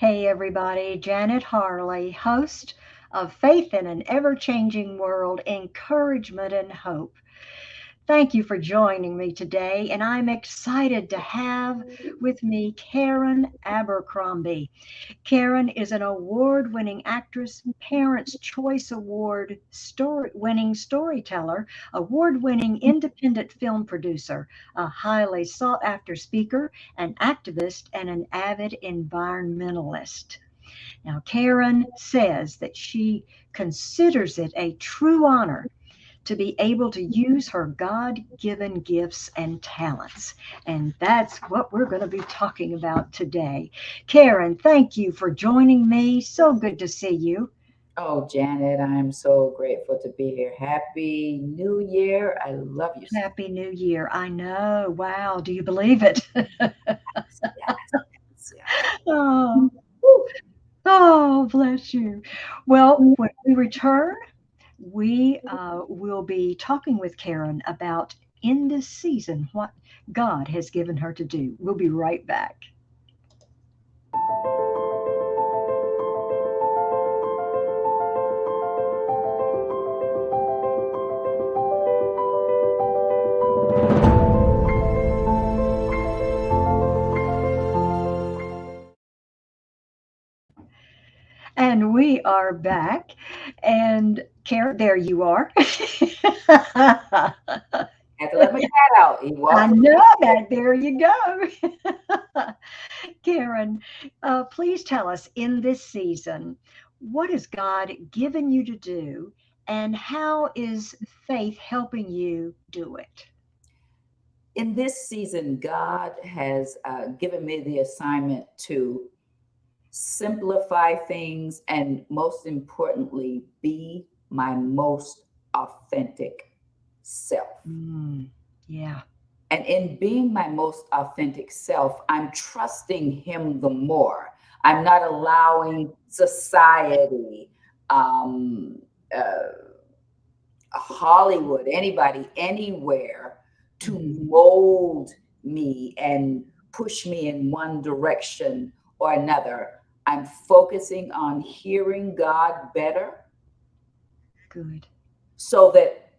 Hey, everybody, Janet Harley, host of Faith in an Ever Changing World Encouragement and Hope. Thank you for joining me today, and I'm excited to have with me Karen Abercrombie. Karen is an award winning actress, Parents' Choice Award winning storyteller, award winning independent film producer, a highly sought after speaker, an activist, and an avid environmentalist. Now, Karen says that she considers it a true honor to be able to use her God given gifts and talents. And that's what we're going to be talking about today. Karen, thank you for joining me. So good to see you. Oh, Janet, I'm so grateful to be here. Happy New Year. I love you so Happy New Year. I know. Wow. Do you believe it? much. Yes, yes. Oh, Woo. oh, bless you. Well, when we return, we will be talking with Karen about in this season what God has given her to do. We'll be right back. And we are back. And Karen, there you are. Had to let my cat out. He I walked. know that. There you go. Karen, please tell us in this season, what has God given you to do, and how is faith helping you do it? In this season, God has given me the assignment to simplify things and, most importantly, be my most authentic self. Mm, yeah, And in being my most authentic self, I'm trusting him the more. I'm not allowing society, um, uh, Hollywood, anybody, anywhere to mhm, mold me and push me in one direction or another. I'm focusing on hearing God better good. so that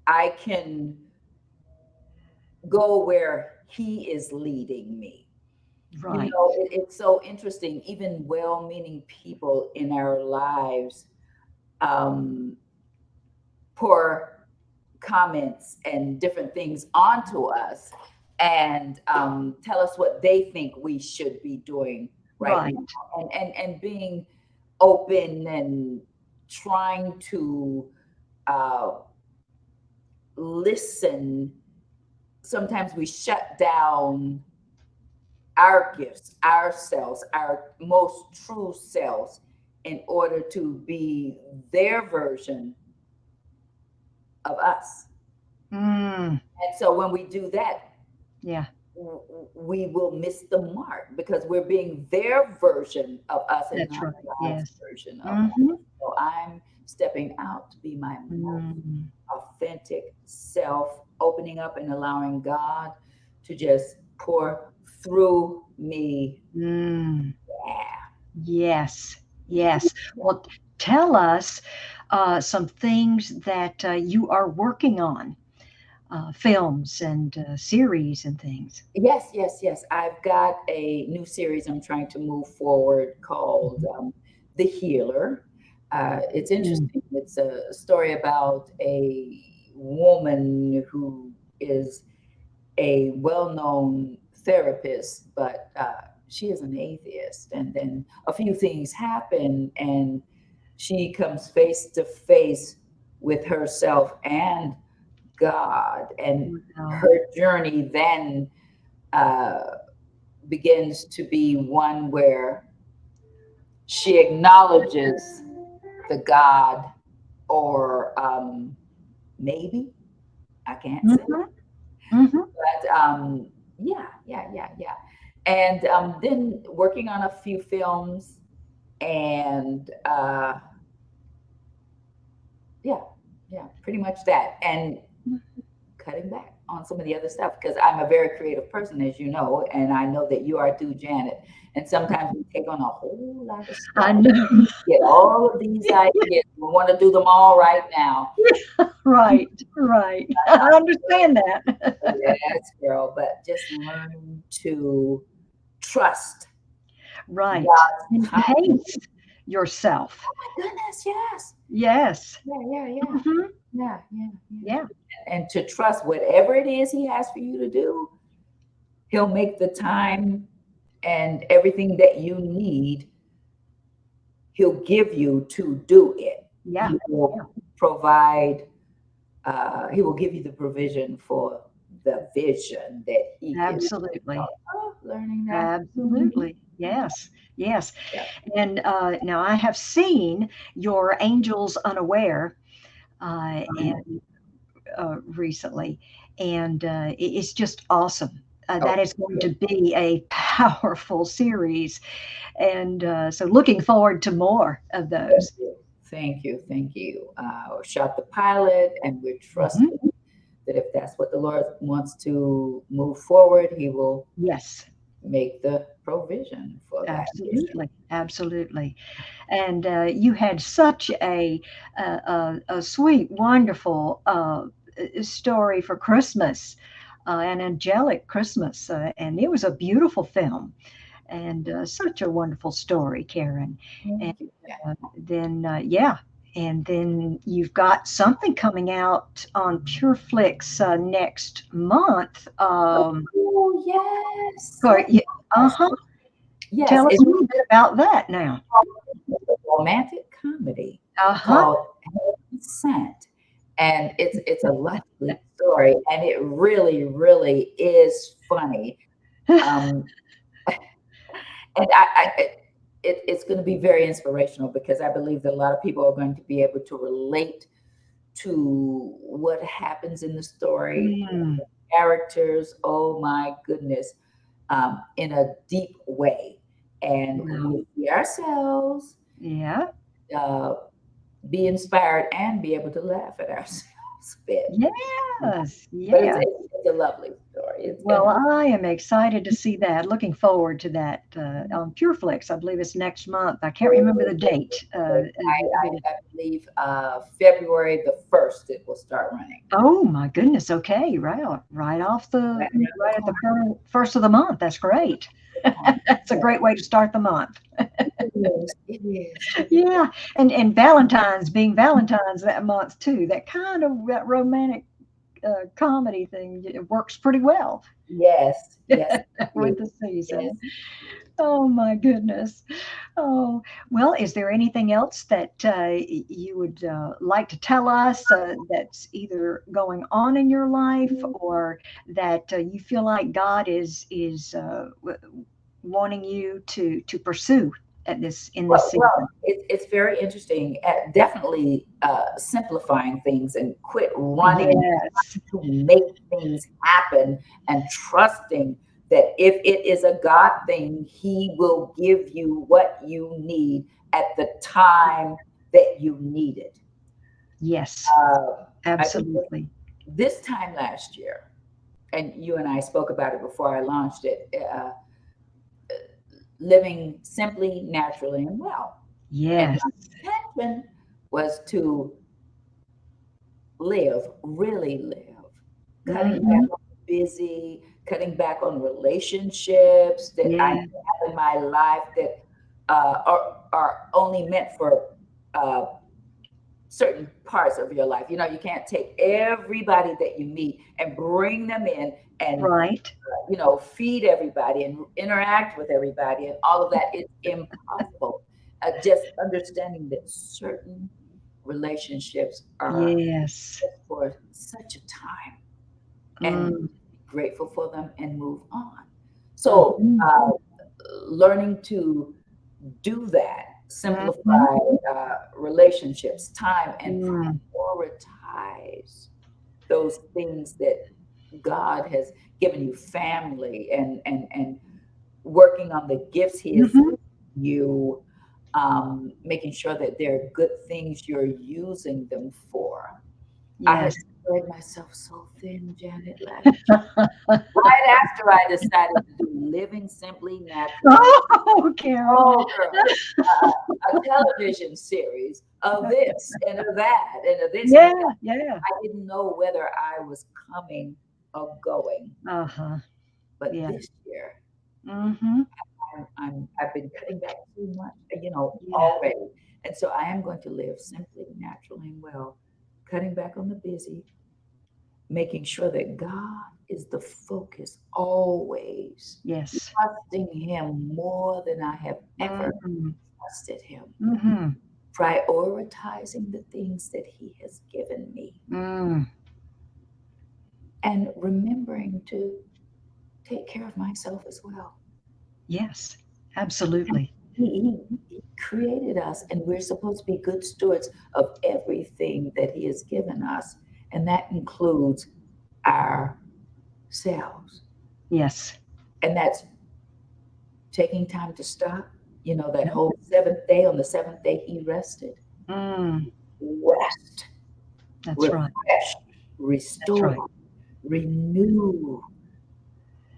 I can go where he is leading me. Right. It's so interesting. Even well-meaning people in our lives um, pour comments and different things onto us and tell us what they think we should be doing right Right. now, and being open and trying to uh, listen. Sometimes we shut down our gifts, ourselves, our most true selves, in order to be their version of us. Mm, And so when we do that, yeah, we will miss the mark because we're being their version of us and that's not right. God's Yes. version of us. Hmm. So I'm stepping out to be my most Mm, authentic self, opening up and allowing God to just pour through me. mm. Yeah. Yes, yes. Well, tell us some things that you are working on, films and series and things. Yes, yes, yes. I've got a new series I'm trying to move forward called The Healer. It's Mm, interesting. It's a story about a woman who is a well known therapist, but she is an atheist. And then a few things happen, and she comes face to face with herself and God. And wow. her journey then uh, begins to be one where she acknowledges the God, or maybe, I can't say, Hmm. Hmm. but yeah, yeah, yeah, yeah. And then working on a few films, and yeah, yeah, pretty much that. And cutting back on some of the other stuff because I'm a very creative person, as you know, and I know that you are too, Janet. And sometimes we take on a whole lot of I stuff, know. get all of these ideas. We want to do them all right now. Right, right. I understand that. Yes, girl, but just learning to trust Right. God's And timing. pace yourself. My goodness, yes. Yes. Yeah, yeah, yeah. Hmm. Yeah, yeah, yeah. Yeah. And to trust whatever it is He has for you to do, He'll make the time and everything that you need, He'll give you to do it. Yeah. He Yeah. will provide, He will give you the provision for the vision that He gives. Absolutely. Oh, learning that. Mhm. Absolutely. Yes. Yes. Yeah. And now I have seen your Angels Unaware and recently, and it's just awesome. Oh, That is going to be a powerful series, and so looking forward to more of thank those. you. Thank you. Thank you. Shot the pilot, and we're Mhm. trusting that if that's what the Lord wants to move forward, He will Yes, make the provision for that vision. absolutely, absolutely. And you had such a sweet, wonderful story for Christmas, an angelic Christmas, and it was a beautiful film and such a wonderful story, Karen. And Thank you. Yeah. then, yeah. And then you've got something coming out on PureFlix next month. Oh, yes. Or, Yes. uh-huh. Yes. Tell us It's a little bit about that now. a romantic comedy Uh-huh. called Scent. And it's a lovely story, and it really, really is funny. Um, and it's going to be very inspirational because I believe that a lot of people are going to be able to relate to what happens in the story, Mm, characters. Oh my goodness, in a deep way, and wow. we'll see ourselves, Yeah. uh, be inspired, and be able to laugh at ourselves a bit. Yes. But Yes. it's a lovely story. It's Well, gonna. I am excited to see that. Looking forward to that on PureFlix. I believe it's next month. I can't remember the date. I believe February the 1st it will start running. Oh my goodness. Okay, right off Right the around the right at the corner. first of the month. That's great. That's a great way to start the month. It is. It is. It is. Yeah, and Valentine's being Valentine's that month too. That kind of that romantic comedy thing it works pretty well Yes. Yes. with Indeed. the Yes. season. Oh my goodness. Oh, well, is there anything else that you would like to tell us that's either going on in your life or that you feel like God is wanting you to pursue at this in this Well, season? it's very interesting. Definitely simplifying things and quit running and Yes. trying to make things happen and trusting that if it is a God thing, He will give you what you need at the time that you need it. Yes. I think Absolutely. this time last year, and you and I spoke about it before I launched it, living simply, naturally, and well. And Yes. my intention was to live, really live, cutting back Hmm. on the busy, cutting back on relationships that I Yeah. have in my life that are only meant for uh, certain parts of your life. You know, you can't take everybody that you meet and bring them in and Right. feed everybody and interact with everybody and all of that. It's impossible. Just understanding that certain relationships are Yes. for such a time and Mm. grateful for them and move on. So, Mhm. learning to do that, Mhm. simplify relationships, time, and Mm. prioritize those things that God has given you, family, and working on the gifts He has Mhm. given you, making sure that they're good things you're using them for. I heard Yes. spread myself so thin, Janet, last year. Right after I decided to do living simply naturally. Oh, Karen. Oh, girl, a television series of this and of that and of this and of Yeah, that. yeah. I didn't know whether I was coming or going. Uh-huh. But Yeah. this year, Mm-hmm. I've been cutting back too much, Yeah. already. And so I am going to live simply, naturally, and well, cutting back on the busy, making sure that God is the focus always, Yes. trusting Him more than I have ever Mm-hmm. trusted Him, Mm-hmm. prioritizing the things that He has given me, Mm. and remembering to take care of myself as well. Yes. Absolutely. He created us, and we're supposed to be good stewards of everything that He has given us, and that includes ourselves. Yes. And that's taking time to stop. That Yep. whole seventh day, on the seventh day, He rested. Mm. Rest, That's right. refresh, That's restore, right. renew.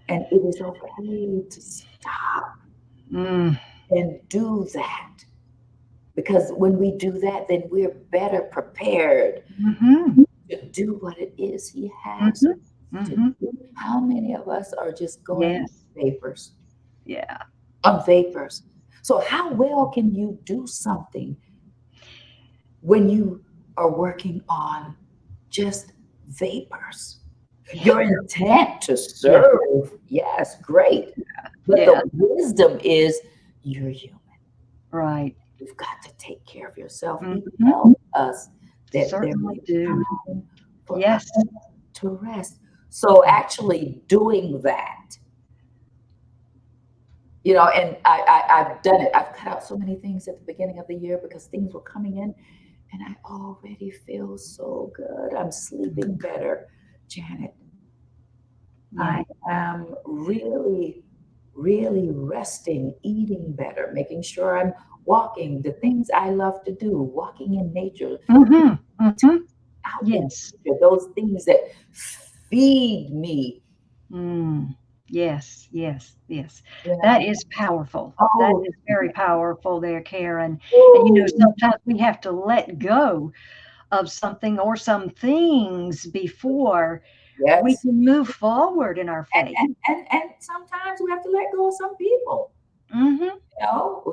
And it is okay to stop Mm. and do that. Because when we do that, then we're better prepared Mm-hmm. to do what it is He has Mm-hmm. to Mm-hmm. do. How many of us are just going on Yes. vapors? Yeah. On vapors. So, how well can you do something when you are working on just vapors? Yeah. Your intent to Yeah. serve, yes, great. But the Yeah. wisdom is you're human. Right. You've got to take care of yourself. He Mm-hmm. tells us that there Certainly is do. time for Yes. us to rest. So Yeah. actually doing that, and I've done it. I've cut out so many things at the beginning of the year because things were coming in, and I already feel so good. I'm sleeping better, Janet. Yeah. I am really, really resting, eating better, making sure I'm walking the things I love to do, walking in nature, Mm-hmm. Mm-hmm. out in Yes. nature, those things that feed me, Mm. Yes. Yes. Yes. you That know. is powerful. That Oh, is very powerful there, Karen. And woo, sometimes we have to let go of something or some things before we yes. can move forward in our faith. And sometimes we have to let go of some people, Mm-hmm.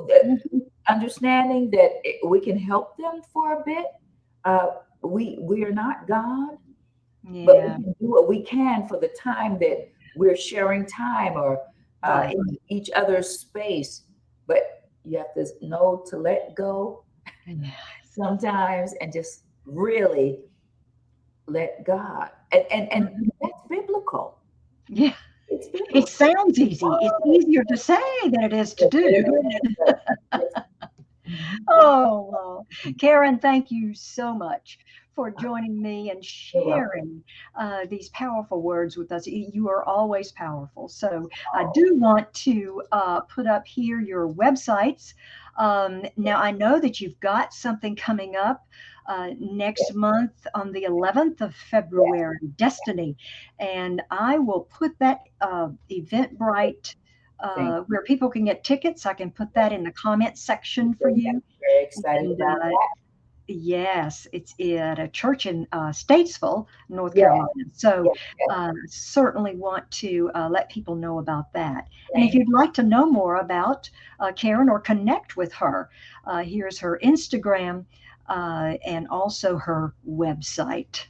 that Mm-hmm. understanding that we can help them for a bit. Uh, we are not God, but we Yeah. can do what we can for the time that we're sharing time or Right. in each other's space. But you have to know to let go Yes. sometimes and just really let God. And Mhm. that's biblical. Yeah. It's It biblical. sounds easy. It's Oh, easier to say than it is to yes, do. yes, yes. Mhm. Oh, well, Karen, thank you so much for joining me and You're welcome. sharing these powerful words with us. You are always powerful. So I do want to put up here your websites. Now, I know that you've got something coming up next month on the 11th of Yes, February, Destiny. And I will put that Eventbrite thank where people can get tickets. I can put you. that in the comment section for Yes, you. very excited And about that. yes, it's at a church in Statesville, North Yes, Carolina. So yes, yes. certainly want to let people know about that. And if Thank you'd like to know more about Karen or connect with her, here's her Instagram and also her website.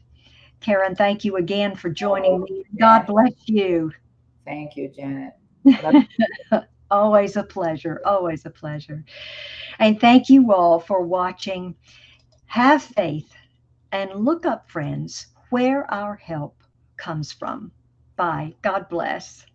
Karen, thank you again for joining you, me. God Janet. bless you. Thank you, Janet. Love Always a pleasure. Always a pleasure. And thank you all for watching. Have faith and look up, friends, where our help comes from. Bye. God bless.